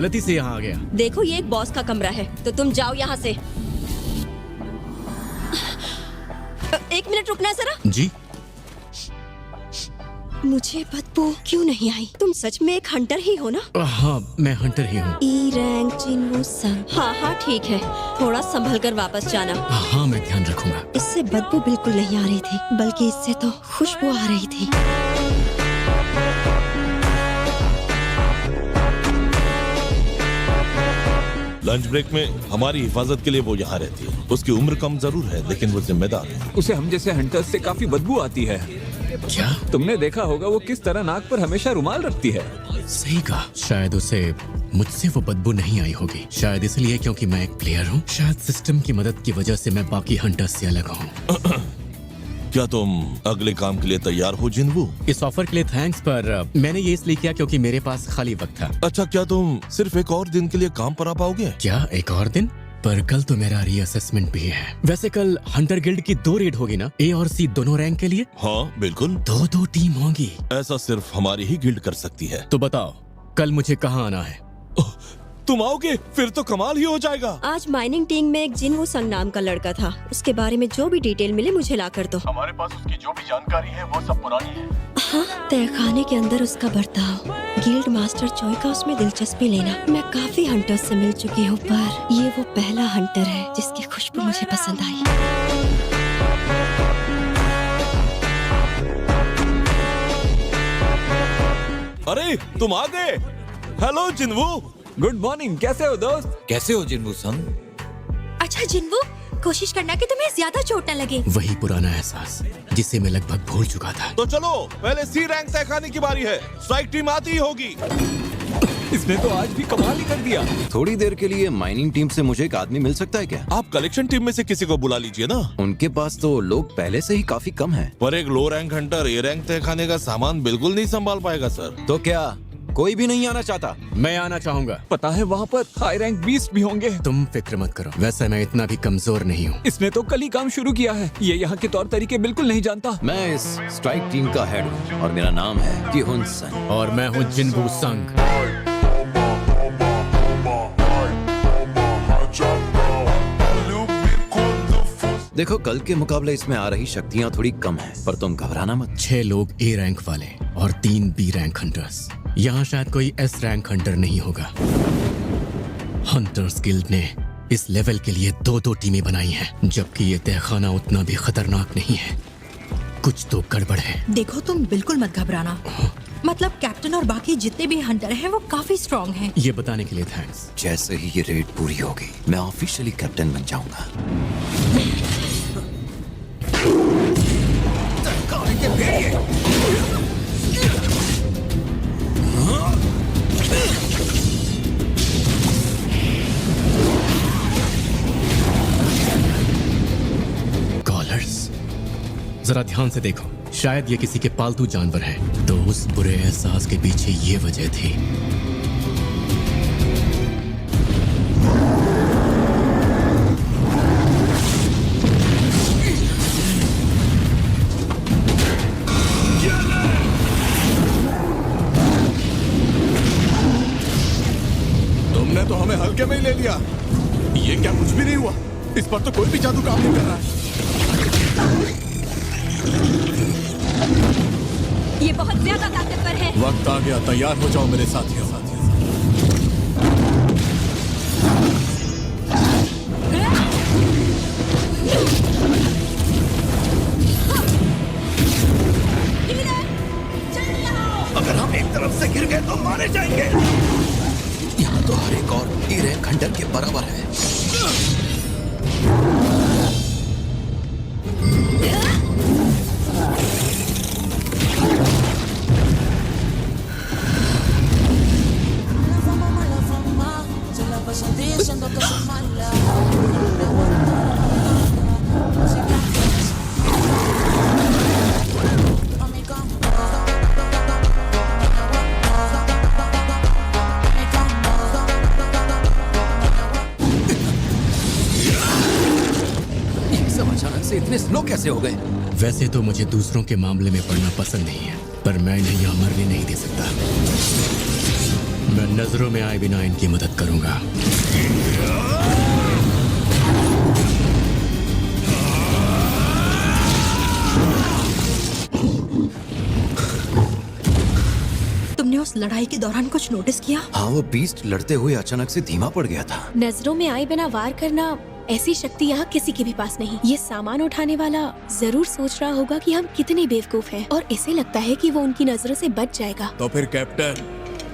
गलती से यहाँ आ गया। देखो ये एक बॉस का कमरा है, तो तुम जाओ यहाँ से। एक मिनट रुकना जरा। जी। मुझे बदबू क्यों नहीं आई? तुम सच में एक हंटर ही हो ना? हाँ, मैं हंटर ही हूँ। ई रैंक जिन्वू सन। हाँ हाँ ठीक है, थोड़ा संभल कर वापस जाना। हाँ, मैं ध्यान रखूंगा। इससे बदबू बिल्कुल नहीं आ रही थी, बल्कि इससे तो खुशबू आ रही थी। लंच ब्रेक में हमारी हिफाजत के लिए वो यहाँ रहती है। उसकी उम्र कम जरूर है, लेकिन वो जिम्मेदार है। उसे हम जैसे हंटर्स से काफी बदबू आती है। क्या? तुमने देखा होगा वो किस तरह नाक पर हमेशा रुमाल रखती है। सही कहा। शायद उसे मुझसे वो बदबू नहीं आई होगी। शायद इसलिए क्योंकि मैं एक प्लेयर हूँ। शायद सिस्टम की मदद की वजह से मैं बाकी हंटर्स से अलग हूँ। क्या तुम अगले काम के लिए तैयार हो जिन्वू? इस ऑफर के लिए थैंक्स, पर मैंने ये इसलिए किया क्योंकि मेरे पास खाली वक्त था। अच्छा, क्या तुम सिर्फ एक और दिन के लिए काम पर आ पाओगे? क्या एक और दिन? पर कल तो मेरा रीअसेसमेंट भी है। वैसे कल हंटर गिल्ड की 2 रेड होगी ना, ए और सी दोनों रैंक के लिए। हाँ बिल्कुल। 2-2 टीम होगी। ऐसा सिर्फ हमारी ही गिल्ड कर सकती है। तो बताओ कल मुझे कहाँ आना है? तुम आओगे? फिर तो कमाल ही हो जाएगा। आज माइनिंग टीम में एक जिन्वू संग नाम का लड़का था। उसके बारे में जो भी डिटेल मिले मुझे ला कर दो। हमारे पास उसकी जो भी जानकारी है वो सब पुरानी है। हाँ, तहखाने के अंदर उसका बर्ताव, गिल्ड मास्टर चोई का उसमें दिलचस्पी लेना। मैं काफी हंटर्स से मिल चुकी हूँ, पर ये वो पहला हंटर है जिसकी खुशबू मुझे पसंद आई। अरे तुम आ गए। हेलो जिन्वू। गुड मॉर्निंग, कैसे हो दोस्त? कैसे हो जिन्वू सन? अच्छा जिन्वू, कोशिश करना कि तुम्हें ज्यादा चोट न लगे। वही पुराना एहसास जिसे मैं लगभग भूल चुका था। तो चलो, पहले सी रैंक तय खाने की बारी है। स्ट्राइक टीम आती ही होगी। इसने तो आज भी कमाल ही कर दिया। थोड़ी देर के लिए माइनिंग टीम से मुझे एक आदमी मिल सकता है क्या? आप कलेक्शन टीम में से किसी को बुला लीजिए ना। उनके पास तो लोग पहले से ही काफी कम हैं। पर एक लो रैंक हंटर ए रैंक तय खाने का सामान बिल्कुल नहीं संभाल पाएगा सर। तो क्या कोई भी नहीं आना चाहता? मैं आना चाहूंगा। पता है वहाँ पर हाई रैंक बीस्ट भी होंगे। तुम फिक्र मत करो, वैसे मैं इतना भी कमजोर नहीं हूँ। इसने तो कल ही काम शुरू किया है। ये यहाँ के तौर तरीके बिल्कुल नहीं जानता। मैं इस स्ट्राइक टीम का हेड हूँ और मेरा नाम है किहुन सन। और मैं हूँ जिन्वू संग। देखो, कल के मुकाबले इसमें आ रही शक्तियाँ थोड़ी कम हैं, पर तुम घबराना मत। 6 लोग ए रैंक वाले और 3 बी रैंक हंटर्स। यहाँ शायद कोई एस रैंक हंटर नहीं होगा। हंटर्स गिल्ड ने इस लेवल के लिए 2-2 टीमें बनाई हैं, जबकि ये तहखाना उतना भी खतरनाक नहीं है। कुछ तो गड़बड़ है। देखो तुम बिल्कुल मत घबराना। मतलब कैप्टन और बाकी जितने भी हंटर हैं वो काफी स्ट्रांग हैं। ये बताने के लिए थैंक्स। जैसे ही ये रेड पूरी होगी, मैं ऑफिशियली कैप्टन बन जाऊंगा। कॉलर्स, जरा ध्यान से देखो। शायद ये किसी के पालतू जानवर हैं। तो उस बुरे एहसास के पीछे ये वजह थी। तुमने तो हमें हल्के में ही ले लिया। ये क्या कुछ भी नहीं हुआ? इस पर तो कोई भी जादू काम नहीं कर रहा है। ये बहुत ज्यादा ताकतवर है। वक्त आ गया, तैयार हो जाओ मेरे साथियों। अगर हम एक तरफ से गिर गए तो मारे जाएंगे। यहाँ तो हर एक और ए रैंक हंटर के बराबर है। इतने स्लो कैसे हो गए? वैसे तो मुझे दूसरों के मामले में पड़ना पसंद नहीं है, पर मैं इन्हें यहाँ मरने नहीं दे सकता। मैं नजरों में आए बिना इनकी मदद करूंगा। तुमने उस लड़ाई के दौरान कुछ नोटिस किया? हाँ, वो बीस्ट लड़ते हुए अचानक से धीमा पड़ गया था। नजरों में आए बिना वार करना, ऐसी शक्ति यहाँ किसी के भी पास नहीं। ये सामान उठाने वाला जरूर सोच रहा होगा कि हम कितने बेवकूफ हैं और इसे लगता है कि वो उनकी नजरों से बच जाएगा। तो फिर कैप्टन,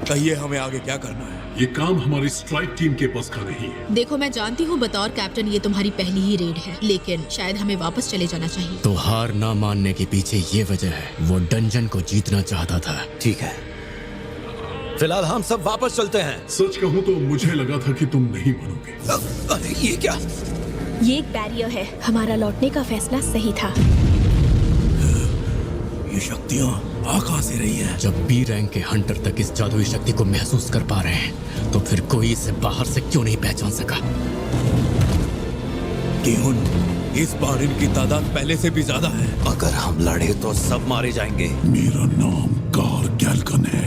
कहिए हमें आगे क्या करना है? ये काम हमारी स्ट्राइक टीम के बस का नहीं है। देखो, मैं जानती हूँ बतौर कैप्टन ये तुम्हारी पहली ही रेड है, लेकिन शायद हमें वापस चले जाना चाहिए। तो हार ना मानने के पीछे ये वजह है, वो डंजन को जीतना चाहता था। ठीक है, फिलहाल हम सब वापस चलते हैं। सच कहूँ तो मुझे लगा था कि तुम नहीं मानोगे। अरे ये क्या? ये एक बैरियर है। हमारा लौटने का फैसला सही था। ये शक्तियाँ आ कहाँ से रही हैं? जब बी रैंक के हंटर तक इस जादुई शक्ति को महसूस कर पा रहे हैं, तो फिर कोई इसे बाहर से क्यों नहीं पहचान सका? क्यों? इस बार इनकी तादाद पहले से भी ज्यादा है। अगर हम लड़े तो सब मारे जाएंगे। मेरा नाम कार गैल्कन है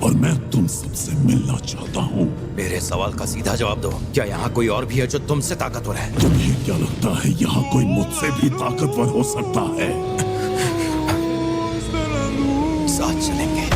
और मैं तुम सबसे मिलना चाहता हूँ। मेरे सवाल का सीधा जवाब दो। क्या यहाँ कोई और भी है जो तुमसे ताकतवर है? तुम्हें क्या लगता है यहाँ कोई मुझसे भी ताकतवर हो सकता है? साथ चलेंगे।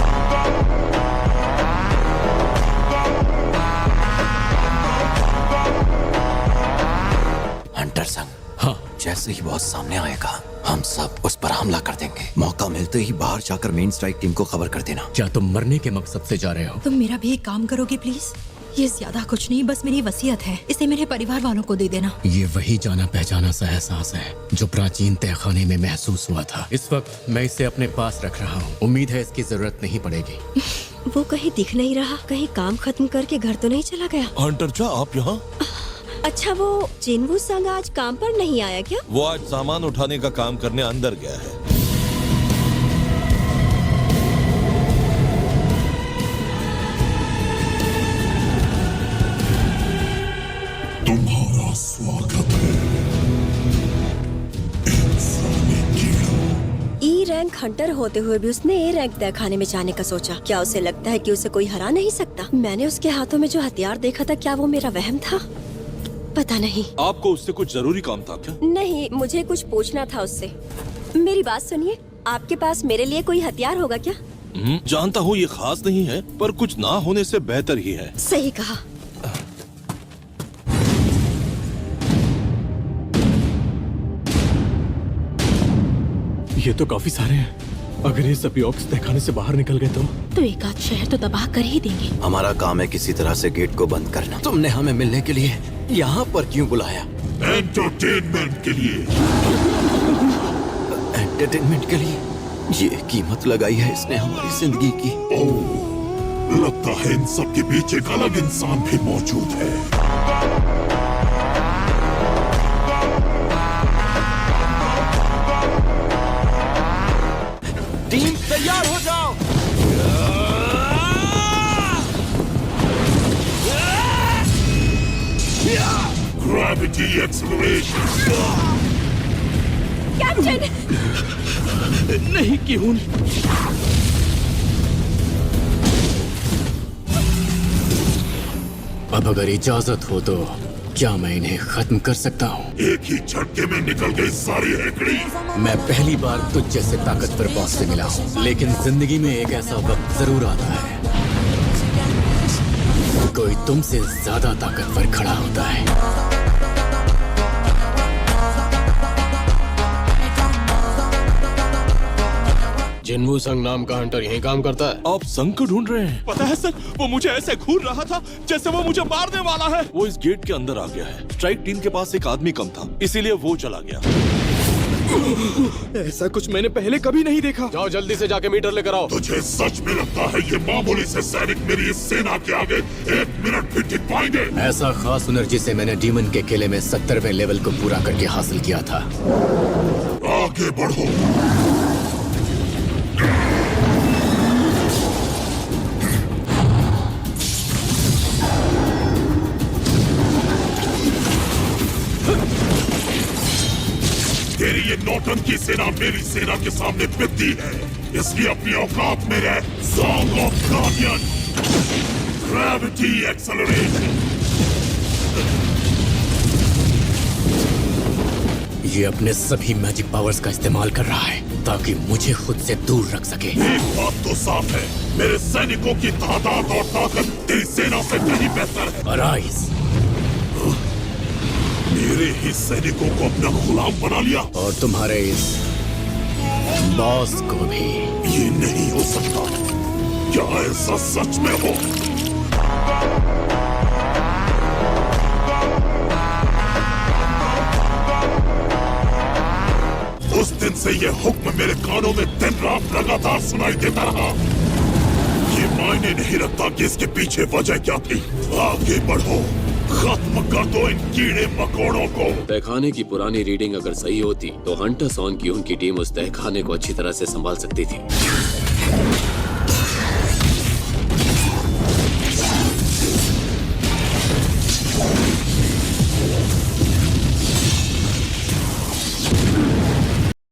हंटर संग, हाँ, जैसे ही बॉस सामने आएगा हम सब उस पर हमला कर देंगे। मौका मिलते ही बाहर जाकर मेन स्ट्राइक टीम को खबर कर देना। क्या तुम मरने के मकसद से जा रहे हो? तुम मेरा भी एक काम करोगे प्लीज? ये ज्यादा कुछ नहीं, बस मेरी वसीयत है। इसे मेरे परिवार वालों को दे देना। ये वही जाना पहचाना सा एहसास है जो प्राचीन तहखाने में महसूस हुआ था। इस वक्त मैं इसे अपने पास रख रहा हूँ। उम्मीद है इसकी जरूरत नहीं पड़ेगी। वो कहीं दिख नहीं रहा। कहीं काम खत्म करके घर तो नहीं चला गया? हंटर चा, आप यहाँ? अच्छा, वो जिनवू संग आज काम पर नहीं आया क्या? वो आज सामान उठाने का काम करने अंदर गया है। तुम्हारा स्वागत है इंसानी कीड़ों। ई रैंक हंटर होते हुए भी उसने ए रैंक तहखाने में जाने का सोचा। क्या उसे लगता है कि उसे कोई हरा नहीं सकता? मैंने उसके हाथों में जो हथियार देखा था, क्या वो मेरा वहम था? पता नहीं। आपको उससे कुछ जरूरी काम था क्या? नहीं, मुझे कुछ पूछना था उससे। मेरी बात सुनिए, आपके पास मेरे लिए कोई हथियार होगा क्या? जानता हूँ ये खास नहीं है, पर कुछ ना होने से बेहतर ही है। सही कहा। ये तो काफी सारे हैं। अगर ये सभी ऑक्स तहखाने से बाहर निकल गए तो एक आध शहर तो तबाह कर ही देंगे। हमारा काम है किसी तरह से गेट को बंद करना। तुमने हमें मिलने के लिए यहाँ पर क्यों बुलाया? एंटरटेनमेंट के लिए। एंटरटेनमेंट के लिए? ये कीमत लगाई है इसने हमारी जिंदगी की। ओह, लगता है इन सब के बीच एक अलग इंसान भी मौजूद है। टीम तैयार हो जाओ। Gravity acceleration. कैप्टन! नहीं क्यों? अब अगर इजाजत हो तो क्या मैं इन्हें खत्म कर सकता हूँ? एक ही झटके में निकल गई सारी हेकड़ी। मैं पहली बार तुझ जैसे ताकतवर बॉस से मिला हूँ, लेकिन जिंदगी में एक ऐसा वक्त जरूर आता है कोई तुमसे ज्यादा ताकतवर खड़ा होता है। जिनवू संग नाम का हंटर यहीं काम करता है। आप संग को ढूंढ रहे हैं? पता है सर, वो मुझे ऐसे घूर रहा था जैसे वो मुझे मारने वाला है। वो इस गेट के अंदर आ गया है। स्ट्राइक टीम के पास एक आदमी कम था, इसीलिए वो चला गया। ऐसा कुछ मैंने पहले कभी नहीं देखा। जाओ जल्दी से जाके मीटर लेकर आओ। तुझे सच में लगता है ये मामूली से सैनिक मेरी इस सेना के आगे 1 मिनट भी टिक पाएंगे? ऐसा खास हुनर जिसे मैंने डीमन के किले में 70वें लेवल को पूरा करके हासिल किया था। आगे बढ़ो। तेरी ये नौटंकी सेना मेरी सेना के सामने पिटती है, इसलिए अपनी औकात में रह। Song of guardian. Gravity acceleration. ये अपने सभी मैजिक पावर्स का इस्तेमाल कर रहा है ताकि मुझे खुद से दूर रख सके। एक बात तो साफ है, मेरे सैनिकों की तादाद और ताकत तेरी सेना से कहीं बेहतर है। अराइज। मेरे ही सैनिकों को अपना गुलाम बना लिया और तुम्हारे इस बॉस को भी। ये नहीं हो सकता। क्या ऐसा सच में हो? उस दिन से ये हुक्म मेरे कानों में दिन रात लगातार सुनाई देता रहा। ये मायने नहीं रखता कि इसके पीछे वजह क्या थी। आगे बढ़ो, खत्म कर दो इन कीड़े मकोड़ों को। तहखाने की पुरानी रीडिंग अगर सही होती तो हंटर सॉन की उनकी टीम उस तहखाने को अच्छी तरह से संभाल सकती थी।